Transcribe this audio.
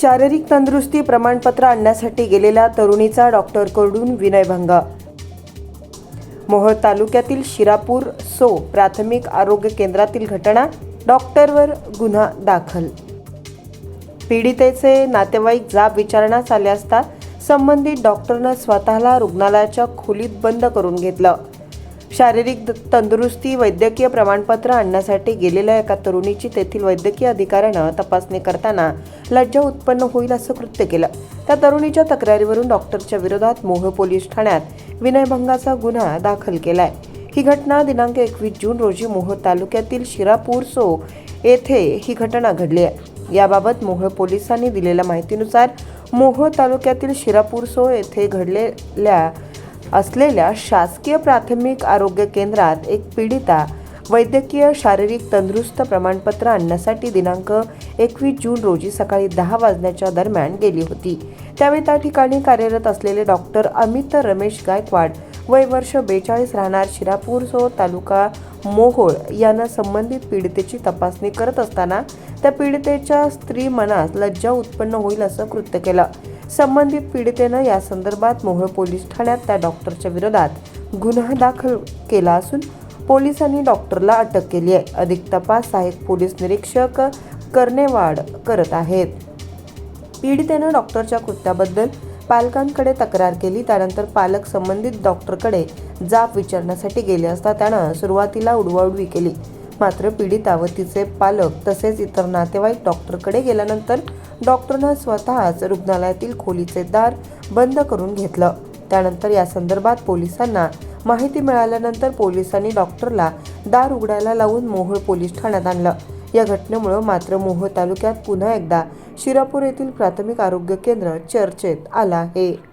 शारीरिक तंदुरुस्ती प्रमाणपत्र आणण्यासाठी गेलेल्या तरुणीचा डॉक्टरकडून विनयभंग. मोहोळ तालुक्यातील शिरापूर सो प्राथमिक आरोग्य केंद्रातील घटना. डॉक्टरवर गुन्हा दाखल. पीडितेचे नातेवाईक जाब विचारण्यास आले असता संबंधित डॉक्टरनं स्वतःला रुग्णालयाच्या खोलीत बंद करून घेतलं. शारीरिक तंदुरुस्ती वैद्यकीय प्रमाणपत्र आणण्यासाठी गेलेल्या एका तरुणीची तेथील वैद्यकीय अधिकाऱ्यानं तपासणी करताना लज्जा उत्पन्न होईल असं कृत्य केलं. त्या तरुणीच्या तक्रारीवरून डॉक्टरच्या विरोधात मोहोळ पोलीस ठाण्यात विनयभंगाचा गुन्हा दाखल केलाय. ही घटना दिनांक 21 जून रोजी मोहोळ तालुक्यातील शिरापूर सो येथे ही घटना घडली आहे. याबाबत मोहोळ पोलिसांनी दिलेल्या माहितीनुसार मोहोळ तालुक्यातील शिरापूर सो येथे घडलेल्या असलेल्या शासकीय प्राथमिक आरोग्य केंद्रात एक पीडिता वैद्यकीय शारीरिक तंदुरुस्त प्रमाणपत्र आणण्यासाठी दिनांक 21 जून रोजी सकाळी 10 वाजण्याच्या दरम्यान गेली होती. त्यावेळी त्या ठिकाणी कार्यरत असलेले डॉक्टर अमित रमेश गायकवाड वय वर्ष 42 राहणार शिरापूर सो तालुका मोहोळ यानं संबंधित पीडितेची तपासणी करत असताना त्या पीडितेच्या स्त्री मनास लज्जा उत्पन्न होईल असं कृत्य केलं. संबंधित पीडितेनं या संदर्भात मोहोळ पोलीस ठाण्यात त्या डॉक्टरच्या विरोधात गुन्हा दाखल केला असून पोलिसांनी डॉक्टरला अटक केली आहे. अधिक तपास सहाय्यक पोलीस निरीक्षक कर्णेवाड करत आहेत. पीडितेनं डॉक्टरच्या कृत्याबद्दल पालकांकडे तक्रार केली. त्यानंतर पालक संबंधित डॉक्टरकडे जाब विचारण्यासाठी गेले असता त्यानं सुरुवातीला उडवाउडवी केली. मात्र पीडिता व तिचे पालक तसेच इतर नातेवाईक डॉक्टरकडे गेल्यानंतर डॉक्टरनं स्वतःच रुग्णालयातील खोलीचे दार बंद करून घेतलं. त्यानंतर या संदर्भात पोलिसांना माहिती मिळाल्यानंतर पोलिसांनी डॉक्टरला दार उघडायला लावून मोहोळ पोलीस ठाण्यात आणलं. या घटनेमुळे मात्र मोहोळ तालुक्यात पुन्हा एकदा शिरापूर येथील प्राथमिक आरोग्य केंद्र चर्चेत आलं आहे.